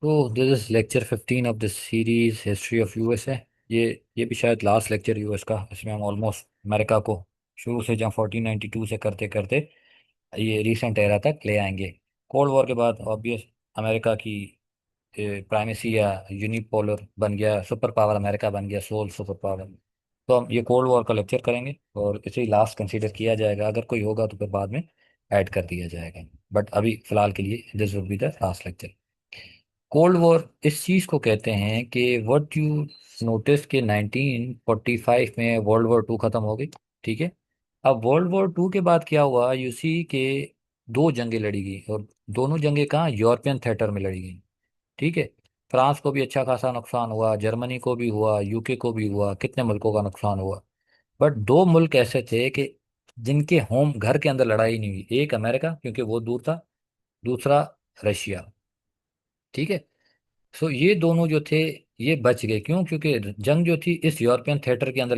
तो this is lecture 15 of this series history of USA. ये भी शायद लास्ट लेक्चर यूएस का। इसमें हम ऑलमोस्ट अमेरिका को शुरू से जहाँ 1492 से करते करते ये रिसेंट एरा तक ले आएंगे। कोल्ड वॉर के बाद ऑब्वियस अमेरिका की प्राइमेसी या यूनिपोलर बन गया, सुपर पावर अमेरिका बन गया, सोल सुपर पावर। तो हम ये कोल्ड वॉर का लेक्चर करेंगे और इसे ही लास्ट कंसीडर किया जाएगा। अगर कोई होगा तो फिर बाद में ऐड कर दिया जाएगा, बट अभी फिलहाल के लिए this would be the last lecture. Cold war इस चीज को कहते हैं कि व्हाट यू नोटिस के 1945 में वर्ल्ड वॉर टू खत्म हो गई। ठीक है। अब वर्ल्ड वॉर टू के बाद क्या हुआ, यू सी के दो जंगें लड़ी गई, और दोनों जंगें कहाँ, यूरोपियन थिएटर में लड़ी गई। ठीक है। फ्रांस को भी अच्छा खासा नुकसान हुआ, जर्मनी को भी हुआ, यूके को भी हुआ, कितने मुल्कों का नुकसान हुआ। बट दो मुल्क ऐसे थे कि जिनके होम घर के अंदर लड़ाई नहीं हुई। एक अमेरिका क्योंकि वो दूर था, दूसरा रशिया। ठीक है। सो ये दोनों जो थे ये बच गए, क्यों? क्योंकि जंग जो थी इस यूरोपियन थिएटर के अंदर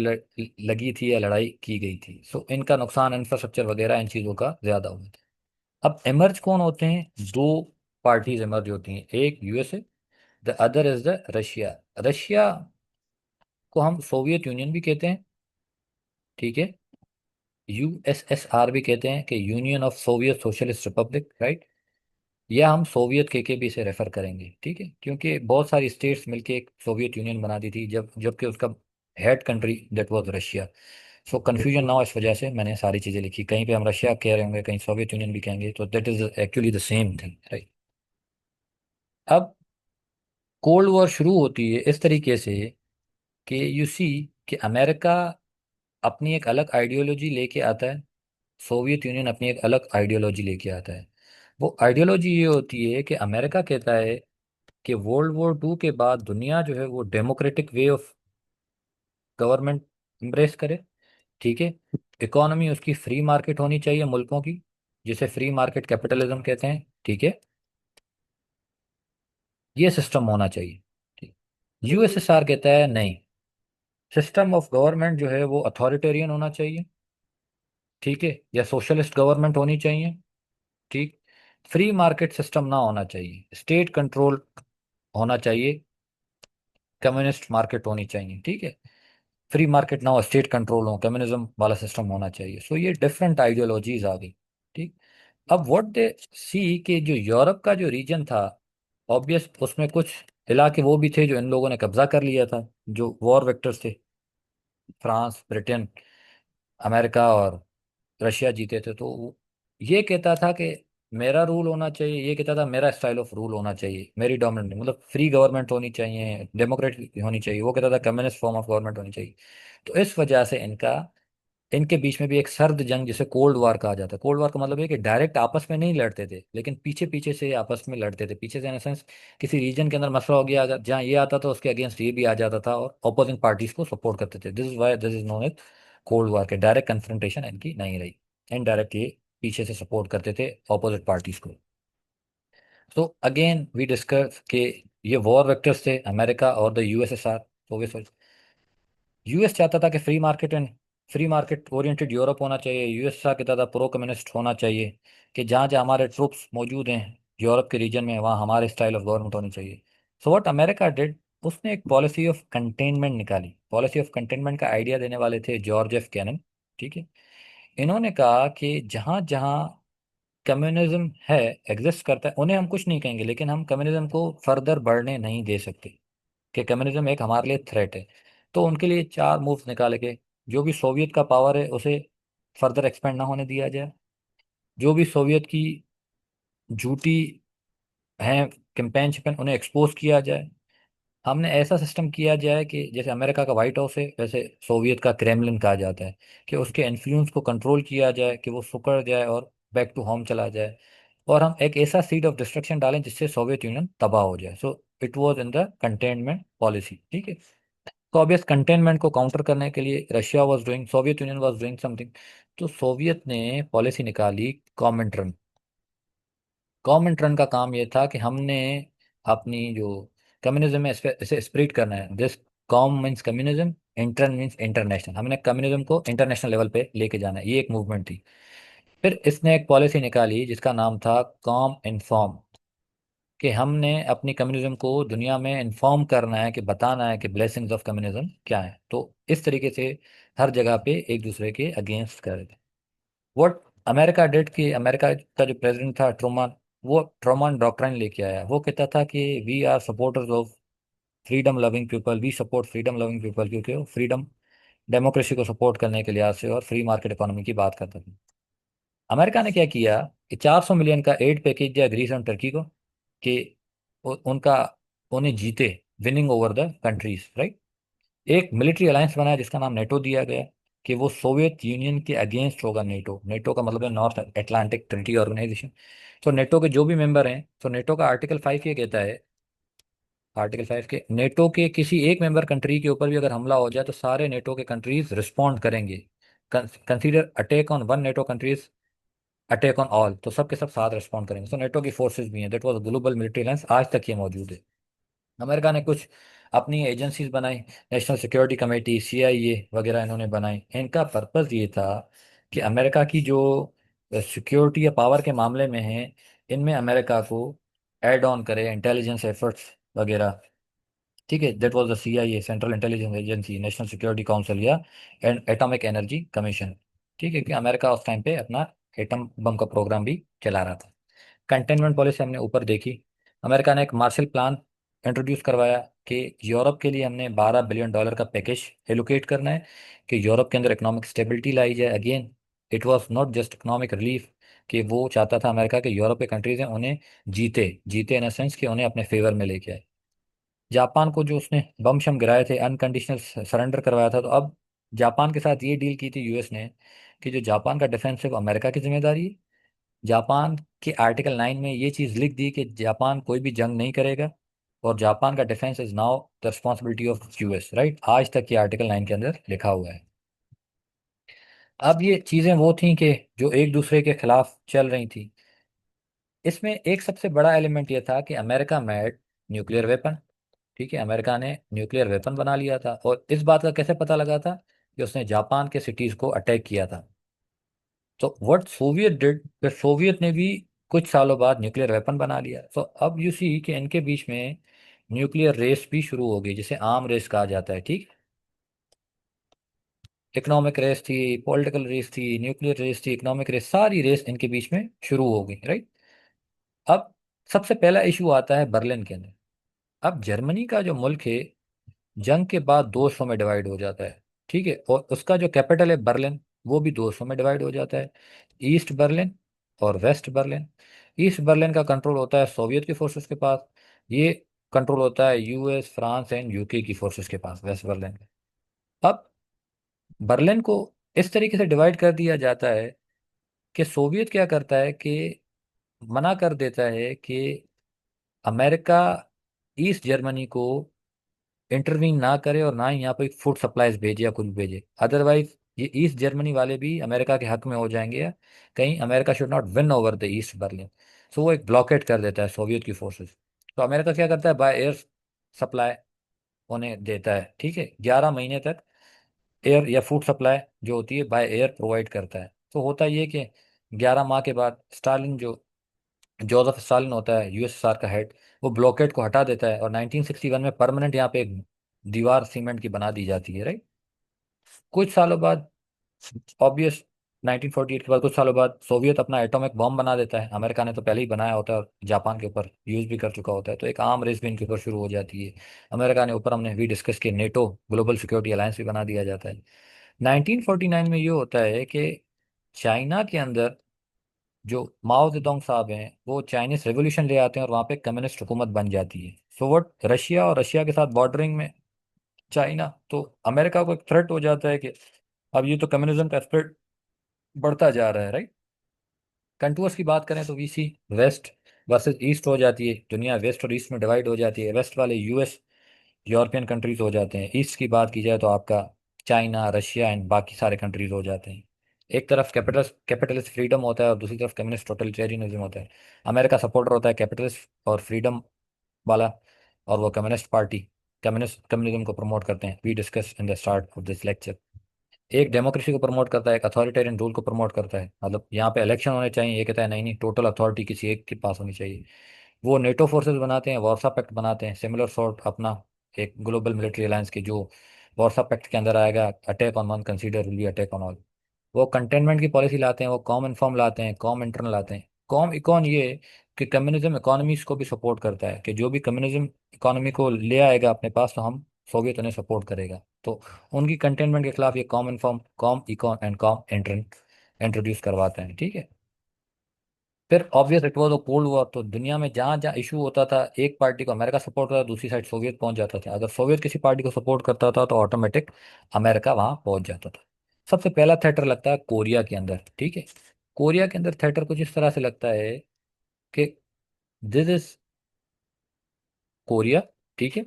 लगी थी या लड़ाई की गई थी। सो इनका नुकसान इंफ्रास्ट्रक्चर वगैरह इन चीज़ों का ज़्यादा हुआ था। अब एमर्ज कौन होते हैं? दो पार्टीज एमर्ज होती हैं, एक USA, the other is the Russia. Russia को हम सोवियत यूनियन भी कहते हैं। ठीक है। यूएसएसआर भी कहते हैं कि union of Soviet socialist Republic, right. या हम सोवियत के भी से रेफर करेंगे। ठीक है, क्योंकि बहुत सारी स्टेट्स मिलके एक सोवियत यूनियन बना दी थी, जबकि उसका head country that was Russia. So confusion ना हो इस वजह से मैंने सारी चीज़ें लिखी। कहीं पे हम रशिया कह रहे होंगे, कहीं सोवियत यूनियन भी कहेंगे, तो that is actually the same thing, right. अब कोल्ड वॉर शुरू होती है इस तरीके से कि यू सी कि अमेरिका अपनी एक अलग आइडियोलॉजी लेके आता है, सोवियत यूनियन अपनी एक अलग आइडियोलॉजी लेके आता है। वो आइडियोलॉजी ये होती है कि अमेरिका कहता है कि वर्ल्ड वॉर टू के बाद दुनिया जो है वो democratic way of government embrace करे। ठीक है। इकोनॉमी उसकी फ्री मार्केट होनी चाहिए मुल्कों की, जिसे फ्री मार्केट कैपिटलिज्म कहते हैं। ठीक है। ये सिस्टम होना चाहिए। ठीक। यूएसएसआर कहता है नहीं, सिस्टम ऑफ गवर्नमेंट जो है वो अथॉरिटेरियन होना चाहिए। ठीक है। या सोशलिस्ट गवर्नमेंट होनी चाहिए। ठीक। फ्री मार्केट सिस्टम ना होना चाहिए, स्टेट कंट्रोल होना चाहिए, कम्युनिस्ट मार्केट होनी चाहिए। ठीक है। फ्री मार्केट ना हो, स्टेट कंट्रोल हो, कम्युनिज्म वाला सिस्टम होना चाहिए। सो ये डिफरेंट आइडियोलॉजीज आ गई। ठीक। अब व्हाट दे सी कि जो यूरोप का जो रीजन था, ऑब्वियस उसमें कुछ इलाके वो भी थे जो इन लोगों ने कब्जा कर लिया था, जो वॉर वेक्टर्स थे। फ्रांस, ब्रिटेन, अमेरिका और रशिया जीते थे। तो ये कहता था कि मेरा रूल होना चाहिए, ये कहता था मेरा स्टाइल ऑफ रूल होना चाहिए, मेरी डोमिनेंट मतलब फ्री गवर्नमेंट होनी चाहिए, डेमोक्रेटिक होनी चाहिए। वो कहता था कम्युनिस्ट फॉर्म ऑफ गवर्नमेंट होनी चाहिए। तो इस वजह से इनके बीच में भी एक सर्द जंग, जिसे कोल्ड वार कहा जाता है। कोल्ड वार का मतलब है कि डायरेक्ट आपस में नहीं लड़ते थे, लेकिन पीछे पीछे से आपस में लड़ते थे। पीछे से इन सेंस किसी रीजन के अंदर मसला हो गया, अगर जहाँ ये आता था उसके अगेंस्ट ये भी आ जाता था, और अपोजिंग पार्टीज को सपोर्ट करते थे। This is why this is known as cold war. के डायरेक्ट कन्फ्रंटेशन इनकी नहीं रही, इनडायरेक्ट ये पीछे से सपोर्ट करते थे ऑपोजिट पार्टीज को। तो अगेन वी डिस्कस के ये वॉर वेक्टर्स थे, अमेरिका और द यूएसएसआर। यूएस चाहता था कि फ्री मार्केट ओरिएंटेड यूरोप होना चाहिए। यूएसएसआर कहता था प्रो कम्युनिस्ट होना चाहिए, कि जहाँ जहाँ हमारे ट्रूप्स मौजूद हैं यूरोप के रीजन में, वहाँ हमारे स्टाइल ऑफ गवर्नमेंट होनी चाहिए। सो व्हाट अमेरिका डिड, उसने एक पॉलिसी ऑफ कंटेनमेंट निकाली। पॉलिसी ऑफ कंटेनमेंट का आइडिया देने वाले थे जॉर्ज एफ कैनन। ठीक है। इन्होंने कहा कि जहाँ जहाँ कम्युनिज्म है, एग्जिस्ट करता है, उन्हें हम कुछ नहीं कहेंगे, लेकिन हम कम्युनिज्म को फर्दर बढ़ने नहीं दे सकते, कि कम्युनिज्म एक हमारे लिए थ्रेट है। तो उनके लिए चार मूव्स निकाले गए। जो भी सोवियत का पावर है उसे फर्दर एक्सपेंड ना होने दिया जाए। जो भी सोवियत की झूठी हैं कैंपेन शिपेन, उन्हें एक्सपोज किया जाए। हमने ऐसा सिस्टम किया जाए कि जैसे अमेरिका का व्हाइट हाउस है, वैसे सोवियत का क्रेमलिन कहा जाता है, कि उसके इन्फ्लुएंस को कंट्रोल किया जाए, कि वो सुकड़ जाए और बैक टू होम चला जाए। और हम एक ऐसा सीड ऑफ डिस्ट्रक्शन डालें जिससे सोवियत यूनियन तबाह हो जाए। So it was in the containment policy. ठीक है। तो ऑब्वियस कंटेनमेंट को काउंटर करने के लिए Russia was doing, Soviet union was doing something. तो सोवियत ने पॉलिसी निकाली कॉमिंटर्न। कॉमिंटर्न का काम ये था कि हमने अपनी जो कम्युनिज्म है इसे स्प्रिट करना है। This com means communism, intern means international. हमने कम्युनिज्म को इंटरनेशनल लेवल पे लेके जाना है, ये एक मूवमेंट थी। फिर इसने एक पॉलिसी निकाली जिसका नाम था कॉम इन्फॉर्म। कि हमने अपनी कम्युनिज्म को दुनिया में इन्फॉर्म करना है, कि बताना है कि ब्लेसिंग्स ऑफ कम्युनिज्म क्या है। तो इस तरीके से हर जगह पे एक दूसरे के अगेंस्ट कर रहे थे। व्हाट अमेरिका डिड, कि अमेरिका का जो प्रेसिडेंट था ट्रूमान, वो ट्रूमान डॉक्ट्राइन लेके आया। वो कहता था कि we are supporters of freedom loving people, we support freedom loving people, क्योंकि वो फ्रीडम डेमोक्रेसी को सपोर्ट करने के लिहाज से और फ्री मार्केट इकोनॉमी की बात करता था। अमेरिका ने क्या किया कि 400 मिलियन का एड पैकेज दिया ग्रीस और टर्की को, कि उनका उन्हें जीते, winning over the countries, right. एक मिलिट्री अलायंस बनाया जिसका नाम नेटो दिया गया, कि वो सोवियत यूनियन के अगेंस्ट होगा। नेटो, नेटो का मतलब है नॉर्थ अटलांटिक ट्रिटी ऑर्गेनाइजेशन। तो नेटो के जो भी मेंबर हैं, तो नेटो का आर्टिकल 5 ये कहता है, आर्टिकल 5 के नेटो के किसी एक मेंबर कंट्री के ऊपर भी अगर हमला हो जाए तो सारे नेटो के कंट्रीज रिस्पॉन्ड करेंगे। Consider attack on one NATO countries attack on all, तो सब के सब साथ रिस्पॉन्ड करेंगे। तो नेटो की फोर्सेज भी हैं, that was global military alliance, आज तक ये मौजूद है। अमेरिका ने कुछ अपनी एजेंसीज बनाई, नेशनल सिक्योरिटी कमेटी, CIA वगैरह इन्होंने बनाई। इनका पर्पस ये था कि अमेरिका की जो सिक्योरिटी या पावर के मामले में है, इनमें अमेरिका को ऐड ऑन करे इंटेलिजेंस एफर्ट्स वगैरह। ठीक है, that was the CIA, central intelligence agency, national security council या एटॉमिक एनर्जी कमीशन। ठीक है, कि अमेरिका उस टाइम पे अपना एटम बम का प्रोग्राम भी चला रहा था। कंटेनमेंट पॉलिसी हमने ऊपर देखी। अमेरिका ने एक मार्शल प्लान इंट्रोड्यूस करवाया, कि यूरोप के लिए हमने $12 बिलियन का पैकेज एलोकेट करना है, कि यूरोप के अंदर इकोनॉमिक स्टेबिलिटी लाई जाए। Again, it was not just economic relief, कि वो चाहता था अमेरिका के यूरोप के कंट्रीज हैं उन्हें जीते, जीते इन सेंस कि उन्हें अपने फेवर में लेके आए। जापान को जो उसने बम शम गिराए थे, अनकंडीशनल सरेंडर करवाया था। तो अब जापान के साथ ये डील की थी यूएस ने, कि जो जापान का डिफेंस है वो अमेरिका की जिम्मेदारी है। जापान के आर्टिकल 9 में ये चीज़ लिख दी कि जापान कोई भी जंग नहीं करेगा, और जापान का defence is now the responsibility of US, right. आज तक ये आर्टिकल 9 के अंदर लिखा हुआ है। अब ये चीज़ें वो थी कि जो एक दूसरे के खिलाफ चल रही थी। इसमें एक सबसे बड़ा एलिमेंट ये था कि अमेरिका मेड न्यूक्लियर वेपन। ठीक है, अमेरिका ने न्यूक्लियर वेपन बना लिया था। और इस बात का कैसे पता लगा था, कि उसने जापान के सिटीज को अटैक किया था। तो व्हाट सोवियत डिड, फिर सोवियत ने भी कुछ सालों बाद न्यूक्लियर वेपन बना लिया। तो अब यू सी कि इनके बीच में न्यूक्लियर रेस भी शुरू हो गई, जिसे आर्म रेस कहा जाता है। ठीक, इकोनॉमिक रेस थी, पॉलिटिकल रेस थी, न्यूक्लियर रेस थी, इकोनॉमिक रेस, सारी रेस इनके बीच में शुरू हो गई, राइट। अब सबसे पहला इशू आता है बर्लिन के अंदर। अब जर्मनी का जो मुल्क है, जंग के बाद दो हिस्सों में डिवाइड हो जाता है। ठीक है, और उसका जो कैपिटल है बर्लिन, वो भी दो हिस्सों में डिवाइड हो जाता है, ईस्ट बर्लिन और वेस्ट बर्लिन। ईस्ट बर्लिन का कंट्रोल होता है सोवियत की फोर्सेस के पास। ये कंट्रोल होता है US, फ्रांस एंड UK की फोर्सेस के पास, वेस्ट बर्लिन का। अब बर्लिन को इस तरीके से डिवाइड कर दिया जाता है, कि सोवियत क्या करता है कि मना कर देता है कि अमेरिका ईस्ट जर्मनी को इंटरवीन ना करे, और ना ही यहाँ पे फूड सप्लाईज भेजे या कुछ भेजे। अदरवाइज ये ईस्ट जर्मनी वाले भी अमेरिका के हक में हो जाएंगे, या कहीं America should not win over the east Berlin. So वो एक ब्लॉकेट कर देता है सोवियत की फोर्सेस। तो अमेरिका क्या करता है, बाय एयर सप्लाई उन्हें देता है। ठीक है, 11 महीने तक एयर या फूड सप्लाई जो होती है बाय एयर प्रोवाइड करता है। तो होता ये कि 11 माह के बाद स्टालिन, जो जोसेफ स्टालिन होता है USSR का हेड, वो ब्लॉकेट को हटा देता है, और 1961 में परमानेंट यहाँ पे एक दीवार सीमेंट की बना दी जाती है, राइट। कुछ सालों बाद, ऑब्वियस, 1948 के बाद कुछ सालों बाद सोवियत अपना एटॉमिक बॉम्ब बना देता है। अमेरिका ने तो पहले ही बनाया होता है और जापान के ऊपर यूज भी कर चुका होता है। तो एक आर्म रेस भी इनके ऊपर शुरू हो जाती है। अमेरिका ने, ऊपर हमने भी डिस्कस किया, नेटो ग्लोबल सिक्योरिटी अलायंस भी बना दिया जाता है। 1949 में ये होता है कि चाइना के अंदर जो माओ जेडोंग साहब हैं, वो चाइनीज रेवोल्यूशन ले आते हैं, और वहाँ पे कम्युनिस्ट हुकूमत बन जाती है। सो वो रशिया, और रशिया के साथ बॉर्डरिंग में चाइना, तो अमेरिका को एक थ्रेट हो जाता है कि अब ये तो कम्युनिज्म का स्प्रेड बढ़ता जा रहा है, राइट। कंट्रोवर्स की बात करें तो VC, वेस्ट वर्सेस ईस्ट हो जाती है। दुनिया वेस्ट और ईस्ट में डिवाइड हो जाती है। वेस्ट वाले US, यूरोपियन कंट्रीज हो जाते हैं। ईस्ट की बात की जाए तो आपका चाइना, रशिया एंड बाकी सारे कंट्रीज हो जाते हैं। एक तरफ कैपिटलिस्ट फ्रीडम होता है, और दूसरी तरफ कम्युनिस्ट टोटलिटेरियनिज्म होता है। अमेरिका सपोर्टर होता है कैपिटलिस्ट और फ्रीडम वाला, और वो कम्युनिस्ट पार्टी कम्युनिज्म को प्रमोट करते हैं। We discuss in the start of this lecture. एक डेमोक्रेसी को प्रमोट करता है, एक अथॉरिटेरियन रूल को प्रमोट करता है। मतलब यहाँ पे इलेक्शन होने चाहिए, ये कहता है नहीं नहीं, टोटल अथॉरिटी किसी एक के पास होनी चाहिए। वो नेटो फोर्सेस बनाते हैं, वार्सा पैक्ट बनाते हैं, सिमिलर सॉर्ट अपना एक ग्लोबल मिलिट्री अलायंस की, जो वार्सा पैक्ट के अंदर आएगा, attack on one consider will be attack on all. वो कंटेनमेंट की पॉलिसी लाते हैं, वो कॉम इन्फॉर्म लाते हैं, कॉम इंटरनल लाते हैं। कॉम इकॉन ये कि कम्युनिज्म इकोनॉमीज को भी सपोर्ट करता है, कि जो भी कम्युनिज्म इकोनॉमी को ले आएगा अपने पास तो हम सोवियत उन्हें सपोर्ट करेगा। तो उनकी कंटेनमेंट के खिलाफ ये Cominform, Comecon and Comintern introduce करवाते हैं, ठीक है। फिर obvious it was a cold war, तो दुनिया में जहाँ जहाँ इशू होता था, एक पार्टी को अमेरिका सपोर्ट करता था, दूसरी साइड सोवियत पहुंच जाता था। अगर सोवियत किसी पार्टी को सपोर्ट करता था तो ऑटोमेटिक अमेरिका वहां पहुंच जाता था। सबसे पहला थेटर लगता है कोरिया के अंदर, ठीक है। कोरिया के अंदर थेटर कुछ इस तरह से लगता है कि दिस इज कोरिया, ठीक है।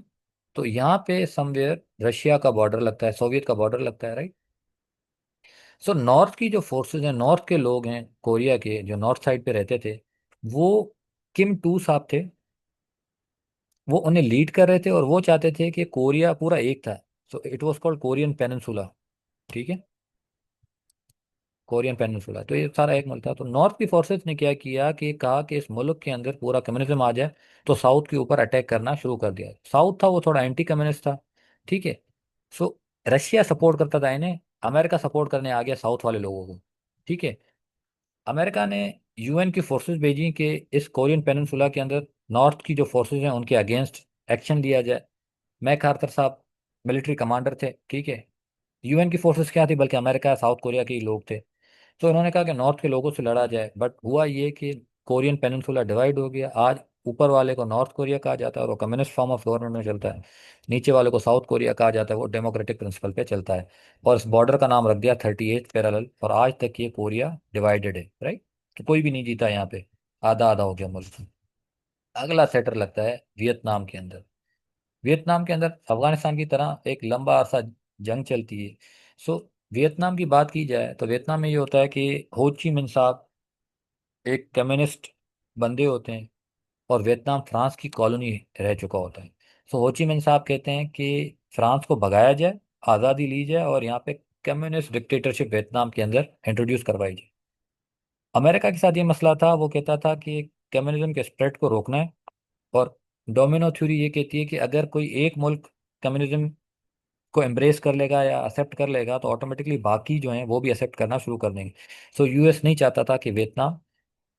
तो यहाँ पे समवेयर रशिया का बॉर्डर लगता है, सोवियत का बॉर्डर लगता है, राइट। सो नॉर्थ की जो फोर्सेस हैं, नॉर्थ के लोग हैं कोरिया के, जो नॉर्थ साइड पे रहते थे, वो किम टू साहब थे, वो उन्हें लीड कर रहे थे, और वो चाहते थे कि कोरिया पूरा एक था। So it was called Korean peninsula, ठीक है। कोरियन पेनिनसुला, तो ये सारा एक मुल्क था। तो नॉर्थ की फोर्सेस ने क्या किया कि कहा कि इस मुल्क के अंदर पूरा कम्युनिज्म आ जाए, तो साउथ के ऊपर अटैक करना शुरू कर दिया। साउथ था वो थोड़ा एंटी कम्युनिस्ट था, ठीक है। सो रशिया सपोर्ट करता था इन्हें, अमेरिका सपोर्ट करने आ गया साउथ वाले लोगों को, ठीक है। अमेरिका ने यूएन की फोर्सेस भेजी कि इस कोरियन पेनिनसुला के अंदर नॉर्थ की जो फोर्सेस हैं उनके अगेंस्ट एक्शन लिया जाए। मैकआर्थर साहब मिलिट्री कमांडर थे, ठीक है। यूएन की फोर्सेस क्या थी, बल्कि अमेरिका साउथ कोरिया के ही लोग थे। तो उन्होंने कहा कि नॉर्थ के लोगों से लड़ा जाए, बट हुआ ये कि कोरियन पेनिनसुला डिवाइड हो गया। आज ऊपर वाले को नॉर्थ कोरिया कहा जाता है और वो कम्युनिस्ट फॉर्म ऑफ गवर्नमेंट में चलता है, नीचे वाले को साउथ कोरिया कहा जाता है, वो डेमोक्रेटिक प्रिंसिपल पे चलता है। और इस बॉर्डर का नाम रख दिया 38 पैरेलल, और आज तक ये कोरिया डिवाइडेड है, राइट। तो कोई भी नहीं जीता यहाँ पे, आधा आधा हो गया मुल्क। अगला सेटर लगता है वियतनाम के अंदर। वियतनाम के अंदर अफगानिस्तान की तरह एक लंबा अरसा जंग चलती है। सो वियतनाम की बात की जाए तो वियतनाम में ये होता है कि हो ची मिन साहब एक कम्युनिस्ट बंदे होते हैं, और वियतनाम फ्रांस की कॉलोनी रह चुका होता है। सो हो ची मिन साहब कहते हैं कि फ्रांस को भगाया जाए, आज़ादी ली जाए, और यहाँ पे कम्युनिस्ट डिक्टेटरशिप वियतनाम के अंदर इंट्रोड्यूस करवाई जाए। अमेरिका के साथ ये मसला था, वो कहता था कि कम्युनिज्म के स्प्रेड को रोकना है। और डोमिनो थ्योरी ये कहती है कि अगर कोई एक मुल्क कम्युनिज्म को एम्ब्रेस कर लेगा या एक्सेप्ट कर लेगा, तो ऑटोमेटिकली बाकी जो हैं वो भी एक्सेप्ट करना शुरू कर देंगे। सो यूएस नहीं चाहता था कि वियतनाम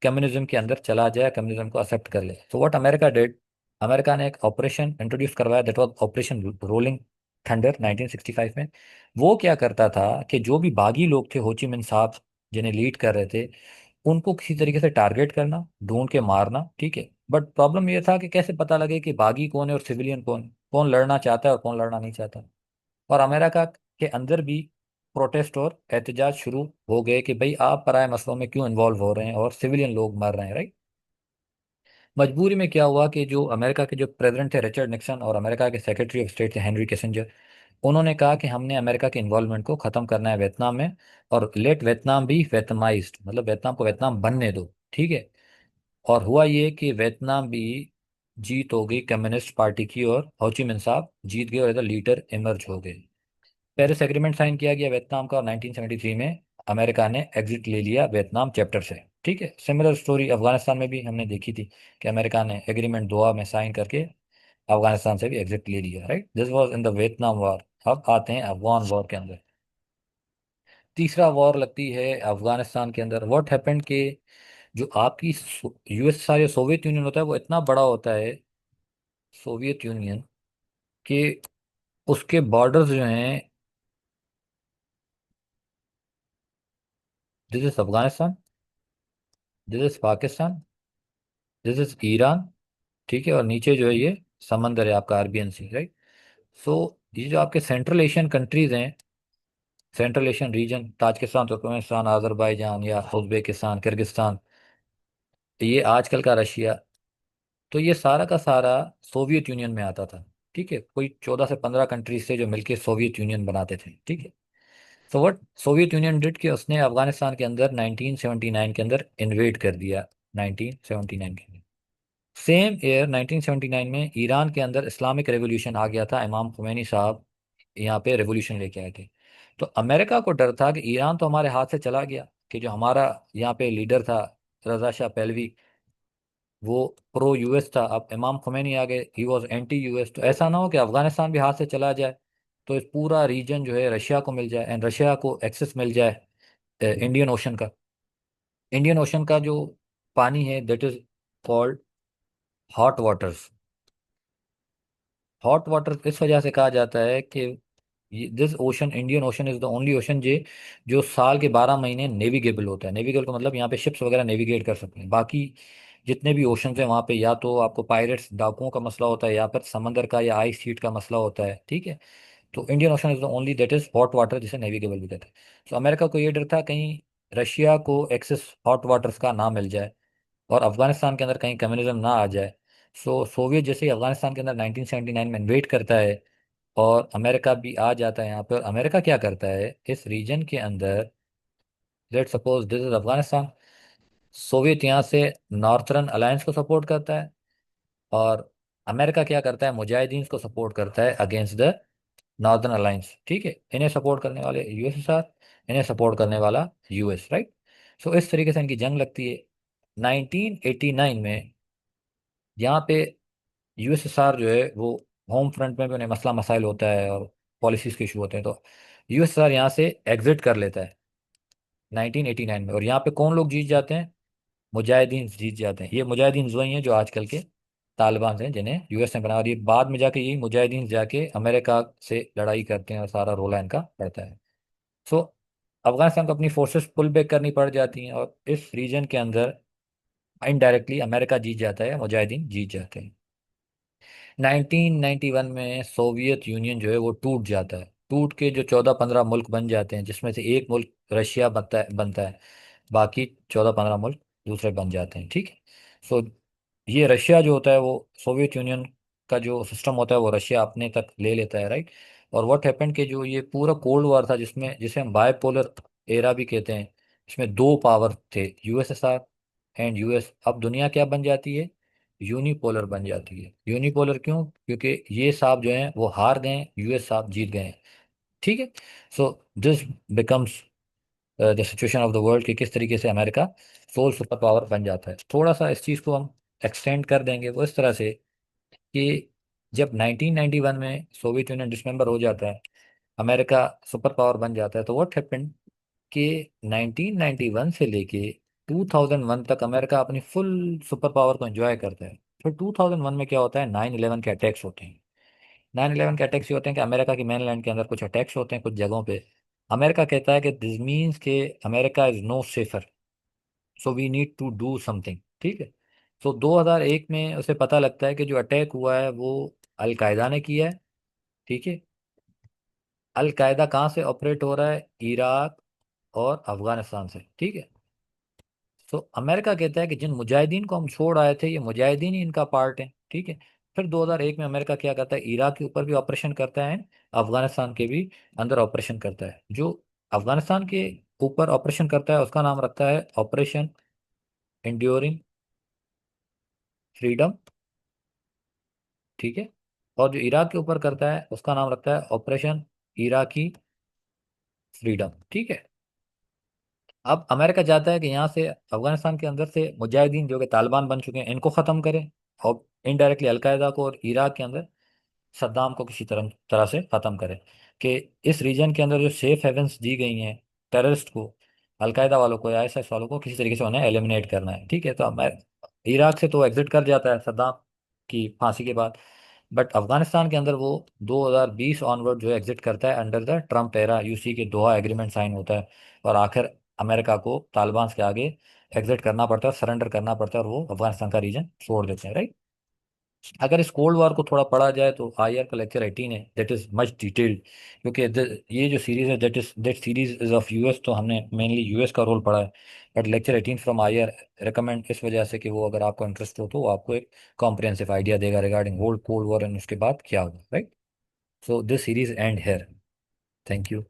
कम्युनिज्म के अंदर चला जाए, कम्युनिज्म को एक्सेप्ट कर ले। So what America did, America ने एक ऑपरेशन इंट्रोड्यूस करवाया, that was operation rolling thunder 1965 में। वो क्या करता था कि जो भी बागी लोग थे, होची मिन साहब जिन्हें लीड कर रहे थे, उनको किसी तरीके से टारगेट करना, ढूंढ के मारना, ठीक है। बट प्रॉब्लम ये था कि कैसे पता लगे कि बागी कौन है और सिविलियन कौन है? कौन लड़ना चाहता है और कौन लड़ना नहीं चाहता? और अमेरिका के अंदर भी प्रोटेस्ट और एहतजाज शुरू हो गए कि भाई आप पराये मसलों में क्यों इन्वॉल्व हो रहे हैं और सिविलियन लोग मर रहे हैं, राइट। मजबूरी में क्या हुआ कि जो अमेरिका के जो प्रेसिडेंट थे रिचर्ड निक्सन, और अमेरिका के सेक्रेटरी ऑफ स्टेट थे हेनरी किसिंजर, उन्होंने कहा कि हमने अमेरिका के इन्वॉल्वमेंट को ख़त्म करना है वियतनाम में, और लेट वियतनाम भी वियतनामाइज्ड, मतलब वियतनाम को वियतनाम बनने दो, ठीक है। और हुआ ये कि वियतनाम भी जीत हो गई कम्युनिस्ट पार्टी की, और हो ची मिन साहब जीत गए और एज लीडर इमर्ज हो गए। पेरिस एग्रीमेंट साइन किया गया वियतनाम का, और 1973 में अमेरिका ने एग्जिट ले लिया वियतनाम चैप्टर से, ठीक है। सिमिलर स्टोरी अफगानिस्तान में भी हमने देखी थी कि अमेरिका ने एग्रीमेंट दोहा में साइन करके अफगानिस्तान से भी एग्जिट ले लिया, right. This was in the Vietnam war. अब आते हैं अफगान वॉर के अंदर। तीसरा वॉर लगती है अफगानिस्तान के अंदर। व्हाट हैपेंड कि जो आपकी यूएसएसआर या सोवियत यूनियन होता है, वो इतना बड़ा होता है, सोवियत यूनियन, कि उसके बॉर्डर्स जो हैं, this is Afghanistan, this is Pakistan, this is Iran, ठीक है। और नीचे जो है ये समंदर है आपका, अरबियन सी, राइट। सो ये जो आपके सेंट्रल एशियन कंट्रीज हैं, central Asian region, Tajikistan, Turkmenistan, Azerbaijan या उज्बेकिस्तान, किर्गिस्तान, ये आजकल का रशिया, तो ये सारा का सारा सोवियत यूनियन में आता था, ठीक है। कोई 14 से 15 कंट्रीज थे जो मिलकर सोवियत यूनियन बनाते थे, ठीक है। So what Soviet union did कि उसने अफगानिस्तान के अंदर 1979 के अंदर इन्वेड कर दिया, 1979 के अंदर। सेम ईयर 1979 में ईरान के अंदर इस्लामिक रेवोल्यूशन आ गया था, इमाम खुमैनी साहब यहाँ पे रेवोल्यूशन लेके आए थे। तो अमेरिका को डर था कि ईरान तो हमारे हाथ से चला गया, कि जो हमारा यहाँ पे लीडर था, रजा शाह पहलवी, वो प्रो यूएस था। अब इमाम खुमैनी आ गए, ही वॉज एंटी यूएस। तो ऐसा ना हो कि अफगानिस्तान भी हाथ से चला जाए, तो इस पूरा रीजन जो है रशिया को मिल जाए, एंड रशिया को एक्सेस मिल जाए इंडियन ओशन का। इंडियन ओशन का जो पानी है that is called hot waters. Hot water इस वजह से कहा जाता है कि this ocean, Indian ocean is the only ocean जे जो साल के 12 महीने नेविगेबल होता है। नेविगेबल का मतलब यहाँ पे शिप्स वगैरह नेविगेट कर सकते हैं। बाकी जितने भी ओशन हैं वहाँ पे या तो आपको पायरेट्स, डाकुओं का मसला होता है, या फिर समंदर का या आइस शीट का मसला होता है, ठीक है। तो Indian ocean is the only that is hot water, जिसे नेविगेबल भी कहते हैं। तो अमेरिका को ये डर था कहीं रशिया को एक्सेस हॉट वाटर्स का ना मिल जाए, और अफगानिस्तान के अंदर कहीं कम्युनिज्म ना आ जाए। सोवियत जैसे ही अफगानिस्तान के अंदर 1979 में इन्वेट करता है, और अमेरिका भी आ जाता है यहाँ पर। अमेरिका क्या करता है इस रीजन के अंदर, let suppose this is Afghanistan, Soviet यहाँ से नॉर्थरन अलायंस को सपोर्ट करता है, और अमेरिका क्या करता है मुजाहिदीन को सपोर्ट करता है अगेंस्ट द नॉर्दर्न अलायंस, ठीक है। इन्हें सपोर्ट करने वाले यूएसएसआर, इन्हें सपोर्ट करने वाला यूएस, राइट। सो इस तरीके से इनकी जंग लगती है। 1989 में यहाँ पे यूएसएसआर जो है वो होम फ्रंट में भी उन्हें मसला मसाइल होता है, और पॉलिसीज के इशू होते हैं, तो यूएसएसआर यहाँ से एग्जिट कर लेता है 1989 में। और यहाँ पे कौन लोग जीत जाते हैं, मुजाहिदीन जीत जाते हैं। ये मुजाहिदीन वही हैं जो आजकल के तालिबान हैं, जिन्हें यूएस ने बनाया, और ये बाद में जाके यही मुजाहिदीन जाके अमेरिका से लड़ाई करते हैं, और सारा रोला इनका रहता है। सो अफगानिस्तान को अपनी फोर्सेस पुल बैक करनी पड़ जाती हैं, और इस रीजन के अंदर इनडायरेक्टली अमेरिका जीत जाता है, मुजाहिदीन जीत जाते हैं। 1991 में सोवियत यूनियन जो है वो टूट जाता है। टूट के जो 14-15 मुल्क बन जाते हैं, जिसमें से एक मुल्क रशिया बनता है, बाकी 14-15 मुल्क दूसरे बन जाते हैं, ठीक है। सो ये रशिया जो होता है वो सोवियत यूनियन का जो सिस्टम होता है वो रशिया अपने तक ले लेता है, राइट। और व्हाट हैपेंड कि जो ये पूरा कोल्ड वॉर था, जिसमें जिसे हम बायपोलर एरा भी कहते हैं, इसमें दो पावर थे, यूएसएसआर एंड यूएस। अब दुनिया क्या बन जाती है, यूनिपोलर बन जाती है। यूनिपोलर क्यों, क्योंकि ये साहब जो हैं वो हार गए हैं, यूएस साहब जीत गए हैं, ठीक है। So this becomes the situation of the world, कि किस तरीके से अमेरिका सोल सुपर पावर बन जाता है। थोड़ा सा इस चीज़ को हम एक्सटेंड कर देंगे वो इस तरह से कि जब 1991 में सोवियत यूनियन डिसमेंबर हो जाता है, अमेरिका सुपर पावर बन जाता है, तो व्हाट हैपेंड कि 1991 से लेके 2001 तक अमेरिका अपनी फुल सुपर पावर को एंजॉय करता है। फिर 2001 में क्या होता है, 9/11 के अटैक्स होते हैं। 9/11 के अटैक्स ये होते हैं कि अमेरिका की मेनलैंड के अंदर कुछ अटैक्स होते हैं कुछ जगहों पे। अमेरिका कहता है कि दिस मीन्स के America is no safer, so we need to do something, ठीक है। सो 2001 में उसे पता लगता है कि जो अटैक हुआ है वो अलकायदा ने किया है, ठीक है। अलकायदा कहाँ से ऑपरेट हो रहा है, इराक और अफगानिस्तान से, ठीक है। तो अमेरिका कहता है कि जिन मुजाहिदीन को हम छोड़ आए थे, ये मुजाहिदीन ही इनका पार्ट है, ठीक है। फिर 2001 में अमेरिका क्या करता है, इराक के ऊपर भी ऑपरेशन करता है, अफगानिस्तान के भी अंदर ऑपरेशन करता है। जो अफगानिस्तान के ऊपर ऑपरेशन करता है उसका नाम रखता है ऑपरेशन इंड्योरिंग फ्रीडम, ठीक है। और जो इराक के ऊपर करता है उसका नाम रखता है ऑपरेशन इराकी फ्रीडम, ठीक है। अब अमेरिका चाहता है कि यहाँ से अफगानिस्तान के अंदर से मुजाहिदीन जो कि तालिबान बन चुके हैं इनको ख़त्म करें, और इनडायरेक्टली अलकायदा को, और इराक के अंदर सद्दाम को किसी तरह तरह से ख़त्म करें, कि इस रीजन के अंदर जो सेफ हेवन्स दी गई हैं टेररिस्ट को, अलकायदा वालों को या आईएसआईएस वालों को, किसी तरीके से उन्हें एलिमिनेट करना है, ठीक है। तो इराक से तो एग्जिट कर जाता है सद्दाम की फांसी के बाद, बट अफगानिस्तान के अंदर वो 2020 ऑनवर्ड जो है एग्जिट करता है under the Trump era, UC के दोहा एग्रीमेंट साइन होता है, और आखिर अमेरिका को तालिबान के आगे एग्जिट करना पड़ता है, सरेंडर करना पड़ता है, और वो अफगानिस्तान का रीजन छोड़ देते हैं, राइट। अगर इस कोल्ड वॉर को थोड़ा पढ़ा जाए तो आईआर का लेक्चर 18 है, दैट इज मच डिटेल्ड, क्योंकि ये जो सीरीज है that series is of US, तो हमने मेनली यूएस का रोल पढ़ा है। But lecture 18 from IR recommend इस वजह से कि वो अगर आपको इंटरेस्ट हो तो वो आपको एक कॉम्प्रिहेंसिव आइडिया देगा regarding whole cold war and उसके बाद क्या होगा, right. So this series end here. Thank you.